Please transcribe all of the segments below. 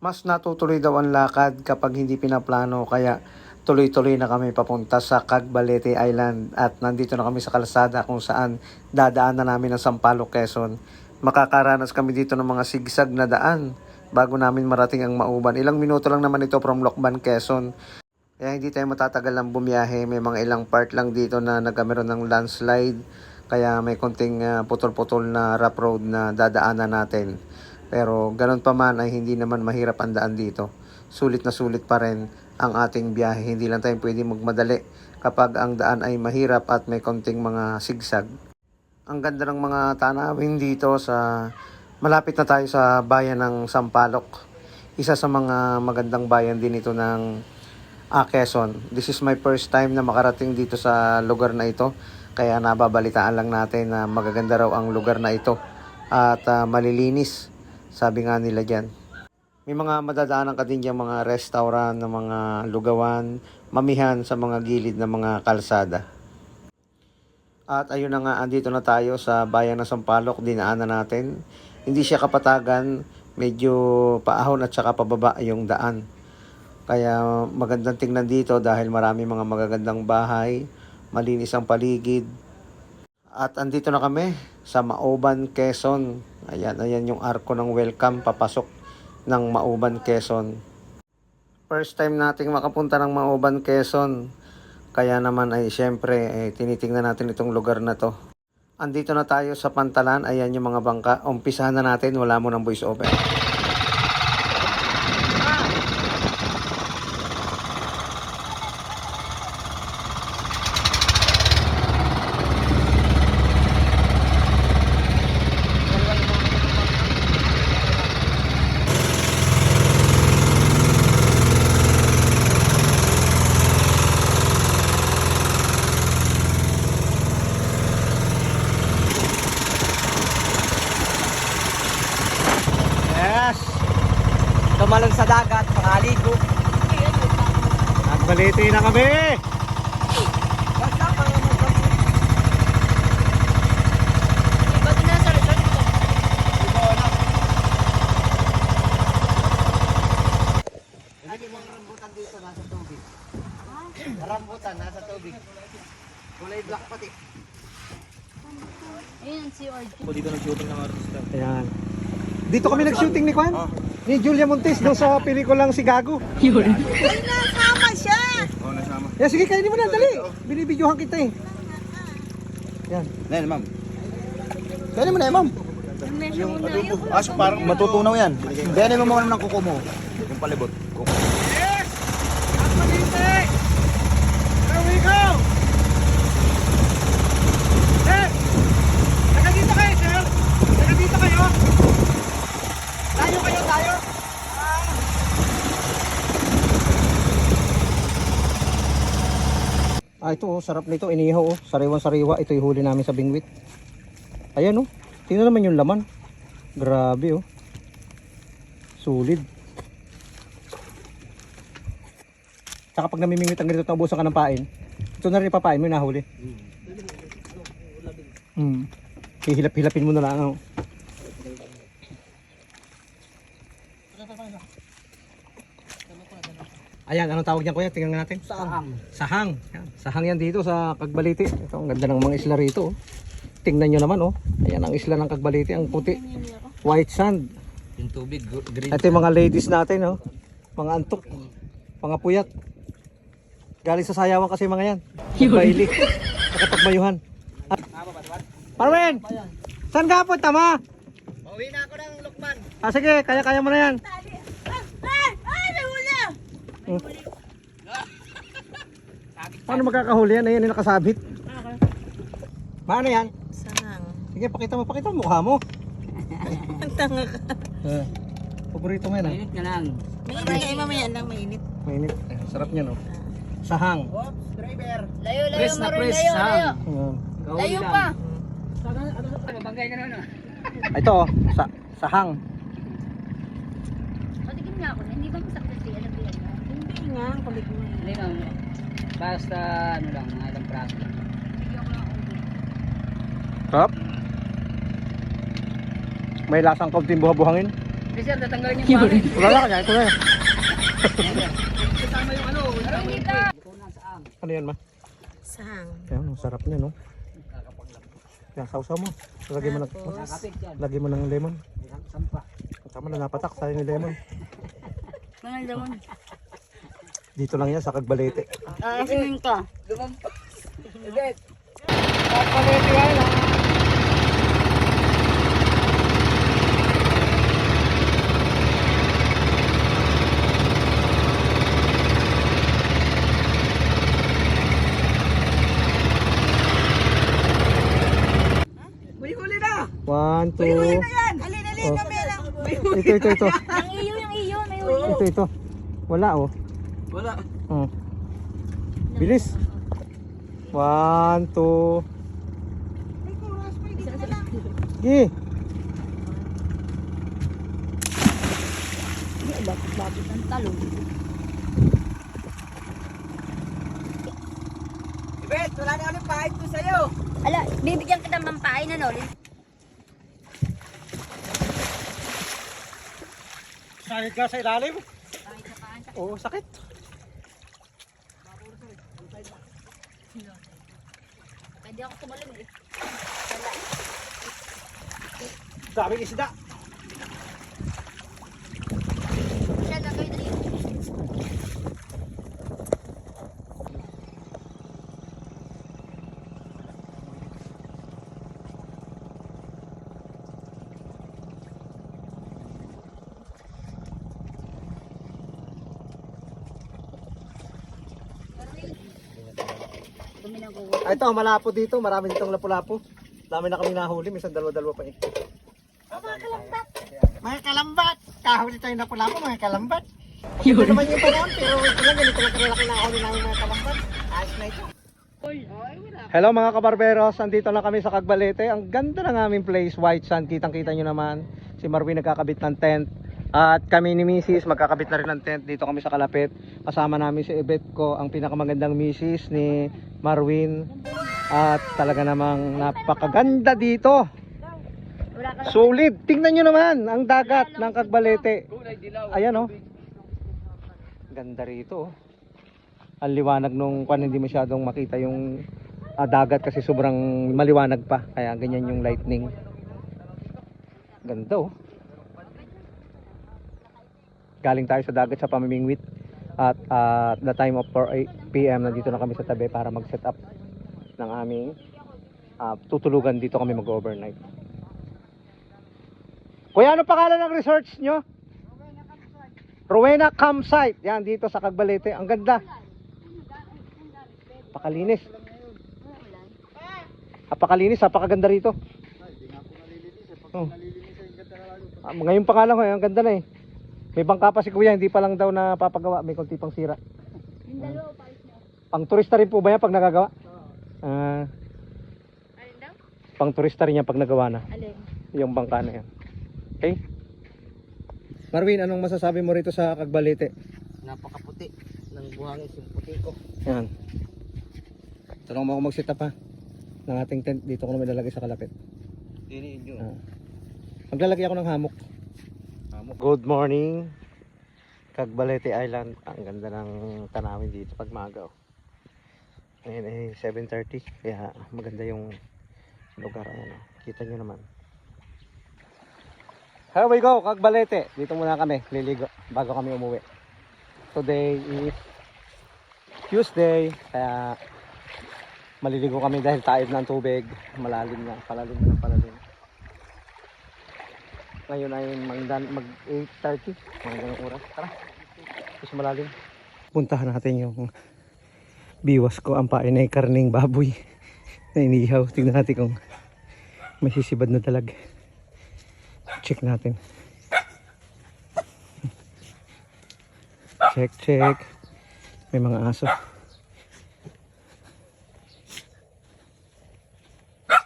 Mas natutuloy daw ang lakad kapag hindi pinaplano, kaya tuloy-tuloy na kami papunta sa Cagbalete Island at nandito na kami sa kalsada kung saan dadaan na namin ang Sampaloc, Quezon. Makakaranas kami dito ng mga sigsag na daan bago namin marating ang Mauban. Ilang minuto lang naman ito from Lokban, Quezon. Kaya hindi tayo matatagal ng bumiyahe. May mga ilang part lang dito na nagkameron ng landslide. Kaya may konting putol-putol na rough road na dadaanan natin. Pero ganun pa man ay hindi naman mahirap ang daan dito. Sulit na sulit pa rin ang ating biyahe. Hindi lang tayo pwede magmadali kapag ang daan ay mahirap at may konting mga sigsag. Ang ganda ng mga tanawin dito sa malapit na tayo sa bayan ng Sampaloc. Isa sa mga magandang bayan din ito ng Quezon. This is my first time na makarating dito sa lugar na ito. Kaya nababalitaan lang natin na magaganda raw ang lugar na ito at malilinis. Sabi nga nila dyan. May mga madadaanan ka din dyan, mga restaurant, na mga lugawan, mamihan sa mga gilid ng mga kalsada. At ayun na nga, andito na tayo sa bayan ng Sampaloc, dinaanan natin. Hindi siya kapatagan, medyo paahon at saka pababa yung daan. Kaya magandang tingnan dito dahil marami mga magagandang bahay, malinis ang paligid. At andito na kami sa Mauban, Quezon. Ayan yung arko ng welcome papasok ng Mauban, Quezon. First time nating makapunta ng Mauban, Quezon. Kaya naman ay syempre tinitingnan natin itong lugar na to. Andito na tayo sa Pantalan. Ayan yung mga bangka. Umpisahan na natin. Wala mo ng voice over. Yes! Tumalon sa dagat, makaligo. Nagbaliti na kami! Hindi mga rambutan dito, nasa tubig. Rambutan, nasa tubig. Kulay black pati. Ayun si Orgy. Ako dito nag-shooting ng artista. Ayan. Dito kami nag-shooting ni Juan. Ni Julia Montes doon sa pelikulang Si Gago. Yun. Ay, nasama siya! Oo, nasama. Yeah, sige, kainin mo na, dali. Binibidyohan kita eh. Yan. Nen, ma'am. Kainin mo na, ma'am. Yung adobo. So parang matutunaw yan. Dene mo muna ng kuko mo. Yung palibot. Kuko. Yes! There we go! Sir! Nakadito kayo, sir! Nakadito kayo! Tayo kayo, tayo! Ito oh, sarap nito, inihaw oh. Sariwan-sariwa, ito yung huli namin sa bingwit. Ayan oh, tingnan naman yung laman. Grabe oh. Solid. Saka pag namimingwit ang ganito, naubusan ka ng pain. Ito na rin papain mo yung nahuli. Hihilap-hilapin mo na lang oh. Ayan, anong tawag niyan kuya? Tingnan natin. Sahang. Sahang. Yan. Sahang yan dito sa Cagbalite. Ito, ang ganda ng mga isla rito. Oh. Tingnan nyo naman oh. Ayan ang isla ng Cagbalite. Ang puti. White sand. Yung tubig, green. Ito yung mga ladies natin oh. Mga antok. Mga puyat. Galing sa sayawan kasi mga yan. Nagbaili. Nakapagmayuhan. Parwen! Saan ka po? Tama? Pauwi na ako ng Lokban. Sige, kaya-kaya mo na yan. Nahula! Paano magkakahuli yan? Ayan yung nakasabit. Paano yan? Sahang. Sige, pakita mo mukha mo. Ang tanga ka. Paborito mo yan ha? Mainit ka lang. Mainit ay mamaya lang mainit. Mainit. Sarap niya no? Sahang. Driver. Layo, Press na press, sahang. Layo pa. Mabangay ka na no? Ito oh, sahang. Patigim nga ako na, hindi ba masakit siya? Alam ko yan. Hindi nga, kulit mo. Hindi ma'am. Basta ano lang, mga ilang praso. Sarap. May lasang kaunting buha-buhangin. Sir, tatanggalin yung pangit. Wala na kanya, ito na. Kasama yung ano. Ano yan ma? Sang. Yan, ang sarap niya no. Yan, sausaw mo. Lagay mo ng lemon. Tama na napatak tayo ng lemon. Mga lamon. Dito lang yan sa Cagbalete. Asimin ka. Cagbalete Island. May huli na! 1, 2. Yan! Alin, Oh. mamaya lang. Ito. Yung iyo, may ulo. Ito. Wala oh. Wala. Oh. Bilis. 1, 2. Sige. Bakit ang talong? Bet, wala na kami pahit ko sa'yo. Ala, bibigyan kita mampain ano? Sakit ka sa ilalim? Oo, sakit. Pwede ako tumalon eh. Daming isda. Siya na kayo dali. Ay, ito, malapo dito. Marami ditong lapu-lapu. Dami na kami nahuli. Minsan dalawa-dalawa pa eh. Mga kalambat! Kahuli tayo lapu-lapu, mga kalambat. Ito naman yung panahon, pero ito lang, ganito lang kalaki nahuli namin mga kalambat. Ayos na ito. Hello mga kabarberos, andito na kami sa Cagbalete. Ang ganda ng aming place, White Sand. Kitang-kita nyo naman. Si Marvin nagkakabit ng tent. At kami ni Mrs. magkakabit na rin ng tent. Dito kami sa Kalapit. Kasama namin si Ebet ko, ang pinakamagandang Mrs. ni Marvin. At talaga namang napakaganda dito. Solid. Tingnan nyo naman ang dagat ng Cagbalete. Ayan oh. Ganda rito oh. Ang liwanag nung hindi masyadong makita yung dagat kasi sobrang maliwanag pa. Kaya ganyan yung lightning. Ganda oh. Galing tayo sa dagat sa pamimingwit. At the time of 4 PM nandito na kami sa tabi para mag-set up ng aming tutulugan. Dito kami mag-overnight. Kuya, ano pangalan ng research nyo? Rowena Campsite. Yan, dito sa Cagbalete. Ang ganda. Napakalinis. Napakalinis, napakaganda rito. Oh. Ngayon pa nga lang, ang ganda na eh. May bangka pa si kuya, hindi pa lang daw napapagawa. May konti pang sira. Pang turista rin po ba yan pag nagagawa? Pang turista rin yan pag nagawa na. Yung bangka na yan. Okay? Marvin, anong masasabi mo rito sa Cagbalete? Napakaputi ng buhangin yung puti ko. Yan. Tulungan mo ako mag-set up ha ng ating tent. Dito ko naman lalagay sa Kalapit. Yun yun. Maglalagay ako ng hammock. Good morning, Cagbalete Island. Ang ganda ng tanawin dito pag maaga oh. Ngayon ay 7:30 kaya maganda yung lugar. Ayan, oh. Kita nyo naman. Here we go, Cagbalete. Dito muna kami liligo bago kami umuwi. Today is Tuesday kaya maliligo kami dahil taib ng tubig. Malalim na, palalim na palalim. Ngayon ay mag 8:30 mga oras. Tara, mas malalim. Puntahan natin yung biwas ko. Ang pain ay karning baboy na inihaw. Tingnan natin kung may sisibad na talag. Check natin. Check. May mga aso.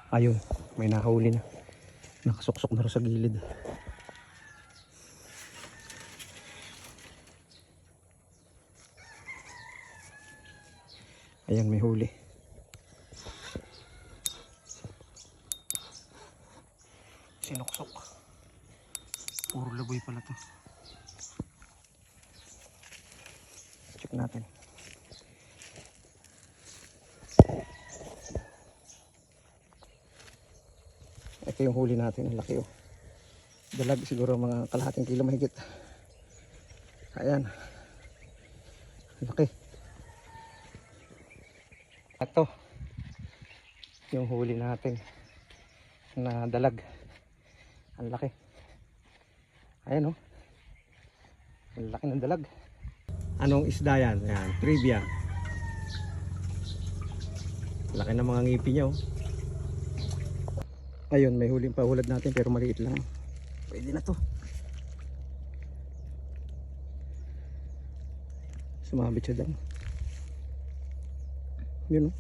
Ayun, may nakahuli na. Nakasuksok na rin sa gilid. Ayan, may huli. Sinuksok. Puro laboy pala. check natin. Ito yung huli natin, ang laki oh. Dalag siguro mga kalahating kilo mahigit. Ayan. Ang laki. Ito yung huli natin na dalag. Ang laki. Ayan oh. Ang laki ng dalag. Anong isda yan? Ayan, trivia. Laki ng mga ngipin niya oh. Ayun, may huling pahulad natin pero maliit lang. Pwede na to. Sumabit siya dyan. Yun oh.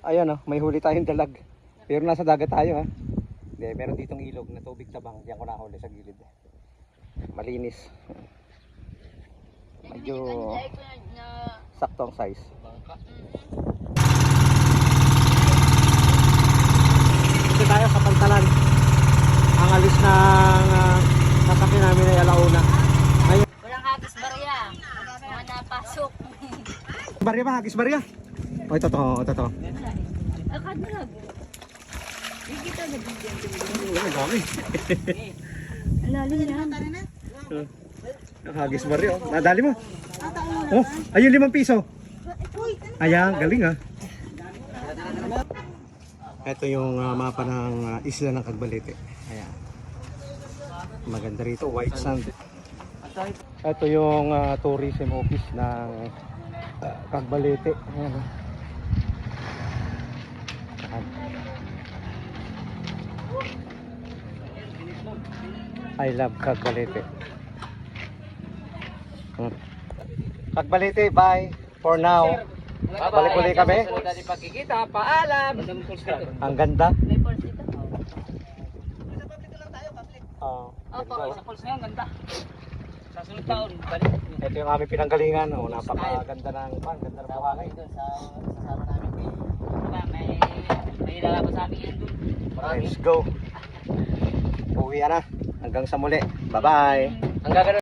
Ayan oh, may huli tayong dalag. Pero nasa dagat tayo ha. Hindi, meron ditong ilog na tubig tabang. Diyan ko nahuli sa gilid. Malinis. Medyo saktong size. Dito tayo sa Pantalan. Ang alis ng sasakyan namin ay alauna. Ayun. Walang hagis barya. Mga napasok. Barya ba? Hagis barya? O ito to, ito to. Akad na lang. Higit na bigyan. Ang dami. Alalim yan. Hagis barya oh. Nadali mo. Oh, ayun 5 piso. Ayan, galing ah. Ito yung mapa ng isla ng Cagbalete. Ayan. Maganda rito, white sand. Ito yung tourism office ng Cagbalete. Ayan. Ayan. I love Cagbalete. Cagbalete, bye for now. Balik ulit kami. Pagkikita, paalam. Ang ganda. May pulse dito. Opo. Sa pulse ngayon, ganda. Sa sunod taon, balik. Ito yung aming pinanggalingan. Oh, napakaganda ng ganda ng buhangin. Sasama namin. May lalaban sa amin yan dun. Let's go. Uwi na. Hanggang sa muli. Bye-bye. Ang gagano